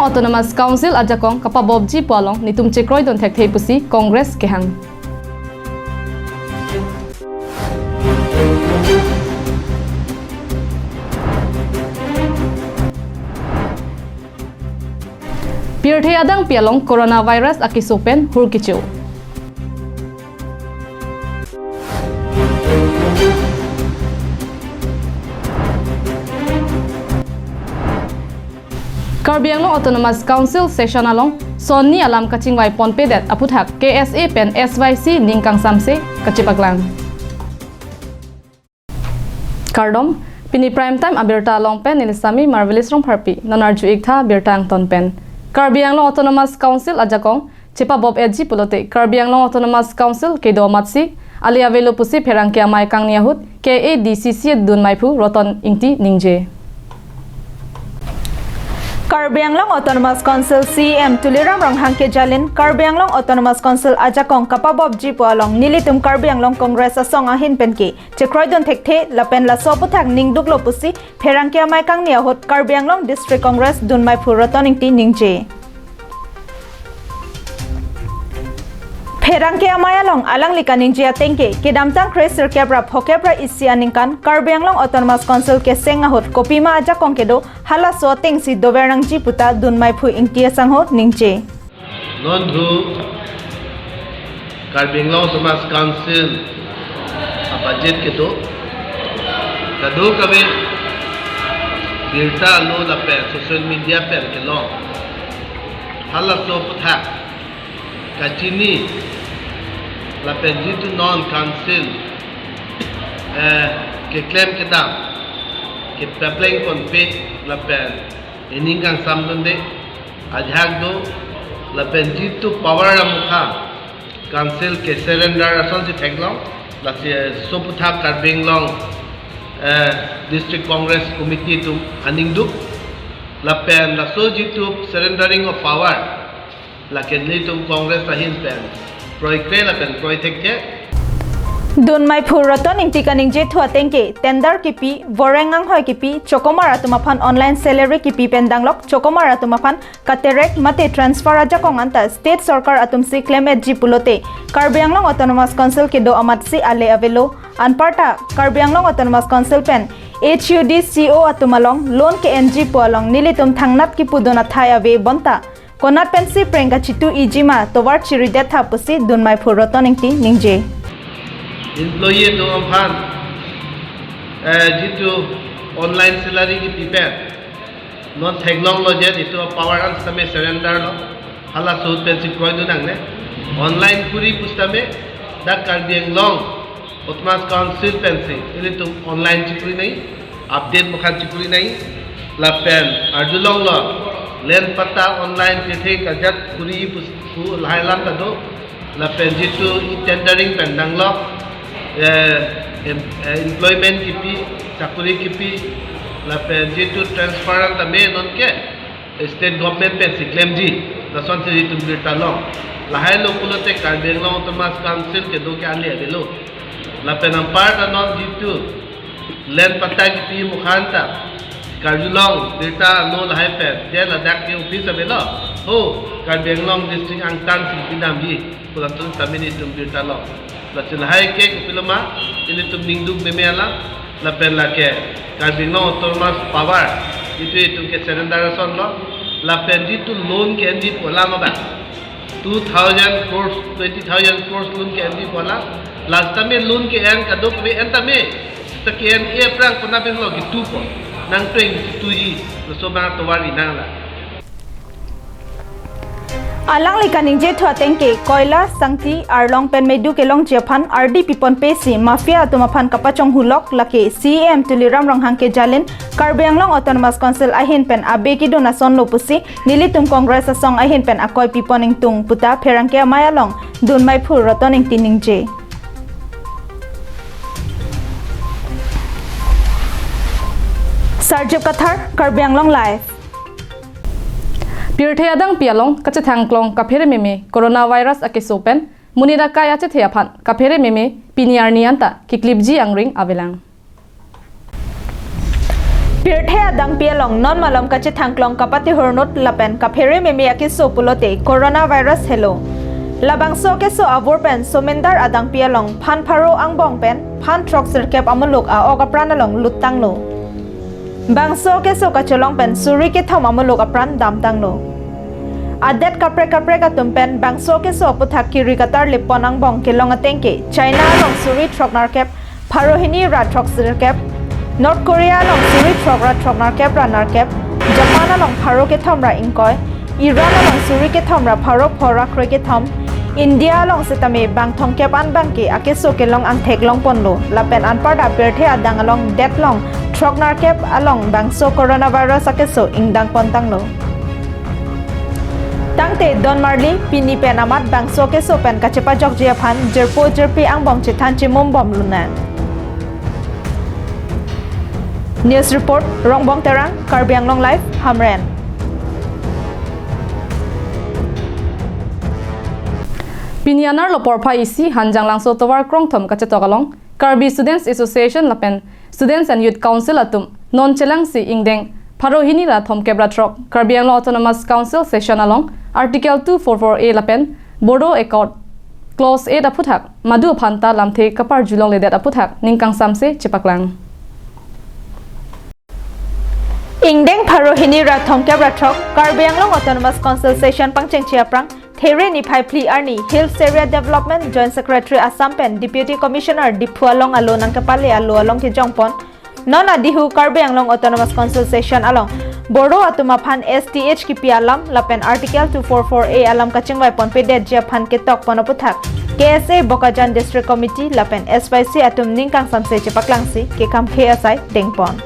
Autonomous Council ajakong kapabobji pualong nitum chekroy don thekthei pusi Congress kehang. Pirthei adang pialong coronavirus akisopen hurkichu. Karbi Anglong Autonomous Council session along Sonni alam kachingwai ponpedet aputhak KSA pen SYC ningkang samse kachipaglang. Kardom pini prime time abirta along pen nilisami marvelous rong harpi nonarju iktha birta angton pen. Karbi Anglong Autonomous Council ajakong chipa bob edji pulote Karbi Anglong Autonomous Council kedo matsi ali avelo pusi pherangke amai kang niahut KADCC dun maipu roton ingti ningje. Karbi Anglong Autonomous Council CM Tuliram Ranghangke Jalin Karbi Anglong Autonomous Council ajakong kapabob ji pualong nilitum Karbi Anglong Congress asong ahin penki chekroidon thekte lapen la soputhak ningduk lopusi pherangke amai kang niahut Karbi Anglong District Congress dunmai phurotoning ti ningje Pherangke amayalong alang lika ningjia tengke kedamtang kresir kebra phokebra isi aningkan Karbi Anglong Autonomous Council ke sengahut kopima aja kongkedo hala so tengsi dobernang jiputa dunmai phu ingtia sangho ningche nondhu Karbi Anglong Autonomous Council budget kedo kado kabe birta lo la pe social media per kelong hala so putha kachini la penjitu non council ke claim ke dam ke pepling kon pe la pen iningkang samdonde ajhag do la penjitu power amukha council ke surrender ason si theklong la soputha Karbi Anglong district congress committee tum aningdu la pen la so jitu surrendering of power la kenli tum congress ahin pen proyekte la pen proyekte dunmai phuroton ingtikaning je thua tengke tender kipi vorengang hoi kipi chokomara tumaphan online salary kipi pendanglok chokomara tumaphan katerek mate transfer ajakong anta state sarkar atumsi claim at jipulote Karbi Anglong Autonomous Council ke do amatsi ale avelo anparta Karbi Anglong Autonomous Council pen HUDCO atumalong loan ke NG pualong nilitum thangnat ki pudona thaya ve bonta konat pensi prenga chitu ijima towar chiri detha pusi dunmai phuroton ingti ningje employee do amhan jitu online salary ki prepare non theglong lo je itu power an same surrender lo hala so pensi koi do nang ne online puri pustame da Karbi Anglong Autonomous Council pensi ini tu online chikuri nahi update mukhan chikuri nahi la pen arjulong lo len pata online pethe kajat puri pustu lailam kado la pen jitu tendering pendang lo employment kipi chakuri kipi la pen jitu transfer ta me non ke state government pen claim ji la son se jitu birta lo la hai lo kulote Karbi Anglong Autonomous Council ke do ke ale avelo la pen ampar ta non jitu len pata kipi mukhanta Karjulong birta lo la hai pen je la dak ke office avelo ho Karbi Anglong district angtan si pinam ji pulatun tamini tum birta lo la chilhai ke kupilama ini tum ningduk memeala la pen la ke Karbi Anglong Autonomous power itu ke surrender son lo la pen jitu loan ke ndi pola ma ba 2000 crores 20000 crores loan ke ndi pola last time loan ke en kadok be en tame takian e prang kona ben lo gitu po nang twing tuji so ba to wari nang la alang likaning je thua tengke koila sangti arlong pen medu kelong jephan RD pipon pesi mafia tumaphan kapachong hulok lake CM Tuliram Ranghangke Jalin Karbi Anglong Autonomous Council ahin pen abeki do nason lopusi nilitum Congress asong ahin pen akoi piponing tung puta pherangke amayalong dunmai phurotoning tiningje Sarjip Kathar Karbi Anglong Live Pirthei adang pialong kachethangklong kaphere meme coronavirus akisopen munira kaya chethaphan kaphere meme piniar nianta kiklipji angring avelang Pirthe adang pialong non malom ka chithangklong kapati hornot lapen kaphere memi akiso pulote coronavirus hello. Labangso keso abur pen somendar adang pialong phan pharo angbong pen phan trok sirkep amuluk a okapranalong lutanglo. Bangso keso kacholong pen suri ke thom amuluk apran damtanglo. Adet kapre ka tumpen bangso keso puthak kiri katar lipon angbong kelong atengke China long suri trok narkep pharohini ra trok sirkep North Korea long suri trok narkep ra narkep Japan long pharo ke thom ra ingkoi Iran long suri ke thom ra pharo phora khre ke thom India long setame bang thong ke pan bang ke akeso ke long ang thek long ponlo lapen anpar da Pirthe adang along det long trok narkep along bangso coronavirus akeso ingdang pontang lo Tangte Don Marley pini pen amat bangso keso pen kacepa jok jiaphan jerpo jerpi ang bong chitan chimom bom lunan News report Rongbong Terang Karbi Anglong Live Hamren Pinianar lopor pa isi hanjang langso towar krongthom kachetokalong Karbi Students Association lapen Students and Youth Council atum non chelang si ingdeng pharohini ra thom kebra trok Karbi Anglong Autonomous Council session along Article 244A lapen Bodo Accord Clause 8 aputhak madu phanta lamthe kapar julong ledet aputhak ningkang samse chipaklang Ingdeng pharohini ra thom kebra trok Karbi Anglong Autonomous Council session pangcheng chiaprang There ni Pai Pli Arni Hills Area Development Joint Secretary Assam Pen Deputy Commissioner Dipualong Alo nang kapali alo along ki jongpon non adihu Karbi Anglong Autonomous Council session along Bodo atumaphan STH ki pialam lapen Article 244A alam kachingwai pon pedet japhan ke tok ponoputhak KSA Bokajan District Committee lapen SYC atum ningkang samse chepaklangsi ke kam KSI dengpon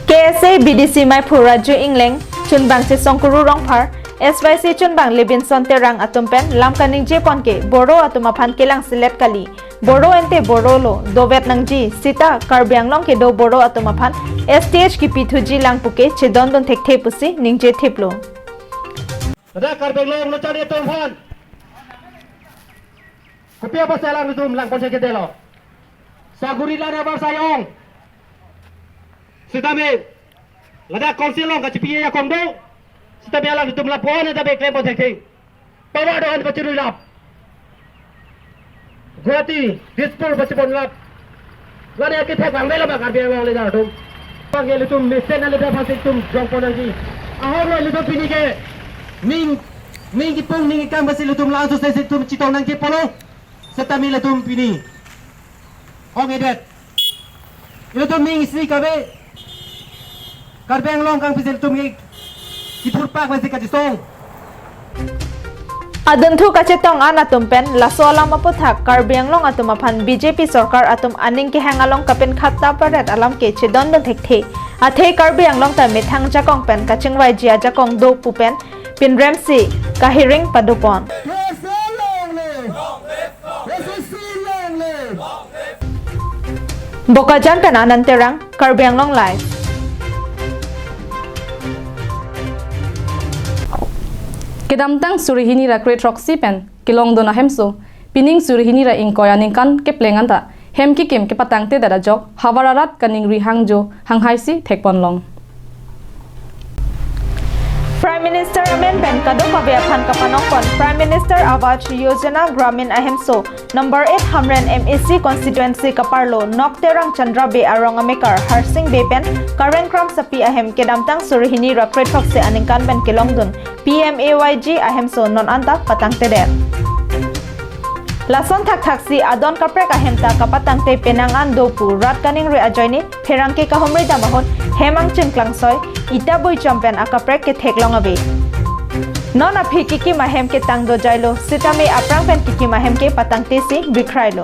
KSA BDC Maipur Raju Ingleng Chunbang si Songkuru Rongphar SYC Chunbang Levinson Terang atumpen lamkaning jepon ke Bodo atumaphan kelang silet kali Bodo ente Bodo lo dovet nangji sita Karbi Anglong ke do Bodo atumaphan STH ki pithuji lang puke chedondon thekthei pusi ningje thiplo Ada Karbi Anglong lo cari tumpan Kupia pasalang tum lang pon ke delo Sagurila na bar sayong Sidame Lada council long kacipi ya komdo Sidame alang tum lapon ada be klem pon thekthei Pawa doan bachiru lap Guwahati, Dispur Basipon Lap. Lada ke thek ang mela ba Karbi Anglong le ja tum. Pag ele tum mesen ale da fasik tum jong pon ji. Ahor lo le tum pini ke. Ming ki pung ning ikam basil tum la so se tum chitong nang ke polo. Setami le tum pini. Ong edet. Ile tum ming isri kabe. Karbi Anglong kang pisil tum ki purpak masih ka jisong. Aduntu kacetong anatumpen laso alam aputhak Karbi Anglong atumaphan BJP Sarkar atum aning ke hangalong kapen khatta paret alam ke chedondon thekthei athe Karbi Anglong ta mithang jakong pen kachingwai jia jakong do pupen pinremsi kahiring padupon Bokajan pen ananterang Karbi Anglong Live Kedamtang surihini ra create roxy pen kilong dona hemso pining surihini ra ingkoya ningkan ke plenganta hem ki kem ke patangte dara jok hawararat kaning ri hangjo hanghaisi thekponlong Prime Minister Amen Ben Kadok Abiyaphan Kapanongpon Prime Minister Awas Yojana Gramin Ahemso Number 8 Hamren MEC Constituency Kaparlo Nokterang Chandra Be Arong Amekar Harsing Bepen Karen Kram Sapi Ahem Kedamtang Surihini Rakret Hokse Aningkan Ben Kilongdun PMAYG Ahemso Non Anta Patang Teder Lason thak thaksi adon kaprek ahemta kapatangte penangan dopu rat kaning re ajoini pherangke kahomri damahon hemang chengklangsoy itaboi champion akaprek ke theklong abe non aphi kiki mahem ke tangdo jailo sitame aprang pen kiki mahem ke patangte si bikhrailo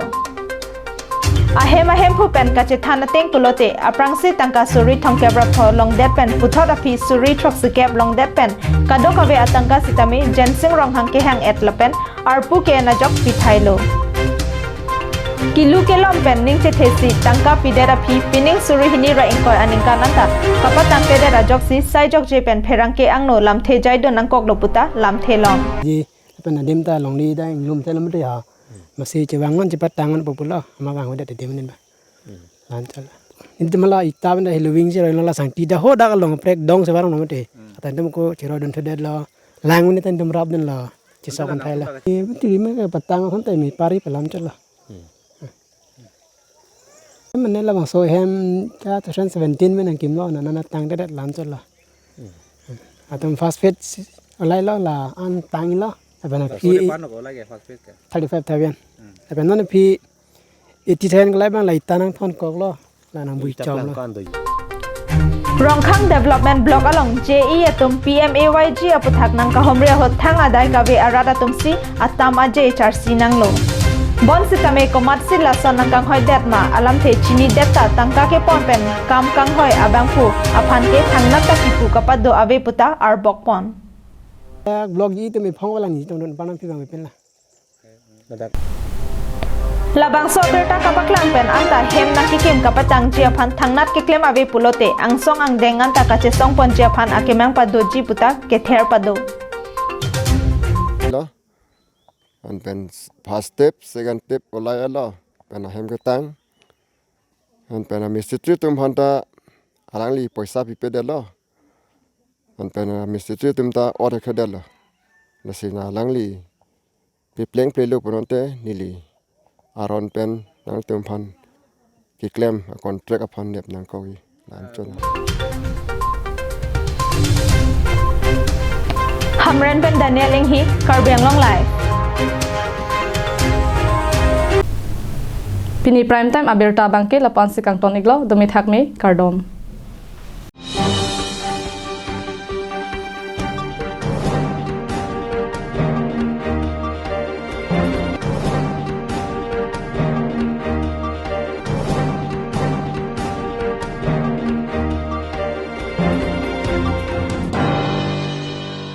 ahem pu pen kache thana teng pulote aprang si tangka suri thongkebra pho long that pen puthot aphi suri thok sikep long that pen kadok abe atangka sitame jensing rong hangke hang etlapen arpu ke na jok pithailo kilu ke lompen ning che thesi tangka pidera phi pining suri hini ra ingkoi aningka nanta kapatang te dera jok si sai jok je pen pherang ke angno lam the jai do nang kok loputa lam the lom ji pen adem ta long li da lum te lam te ha masih cewangon cepat tangan popular ma wang udah te menin ba lan chala Ini malah ita benda Halloween je orang la sang tidak ho dak long prek dong sebarang nama te. Atan tem ko ciro don teded la lang ni tan tem rap den la cisa kon thai la. Ni betul me ka patang kon tai mi pari pelam chal la. Mình nên là bằng số em cha 2017 mình đang kiếm lo nó tăng cái lam chal la. Atom phosphate alai lo là an tăng lo. Apa na pi 35,000. Apa na pi 80,000 cái lại bang lại tanang thon kok lo. Là nang bui chom lo. Rongkhang Development Block along JE atum PMAYG aputhak nang kahomria hot thang adai kawe arada tumsi atam aje HRC nang lo. Bon sitame komat silason nang kang hoi detma alam the chini detta tangka ke ponpen kam kang hoi abang pu aphan ke thangna ta kipu kapado ave puta ar bokpon. Blog ji tu mi phong wala ni tong don panam pi bang pen la. Labang soberta kapaklang pen anta hem nang kikim kapatang jiaphan thangnat ke klem ave pulote angsong ang dengan ta kache song pon jiaphan akemang pado ji puta ke ther pado. An pen first step, second step olay ala pen hem ke tang an pen mistri tum hanta alang li paisa pipe delo an pen mistri tum ta order ke delo nasina alang li pi pleng plelo ponte nili aron pen nang tum phan ki claim contract upon nep nang kowi nan chon Hamren pen Daniel Inghi Karbiang Long Live. Pini prime time abirta bangke lapan sikang ton iglo dumi thakmi kardom.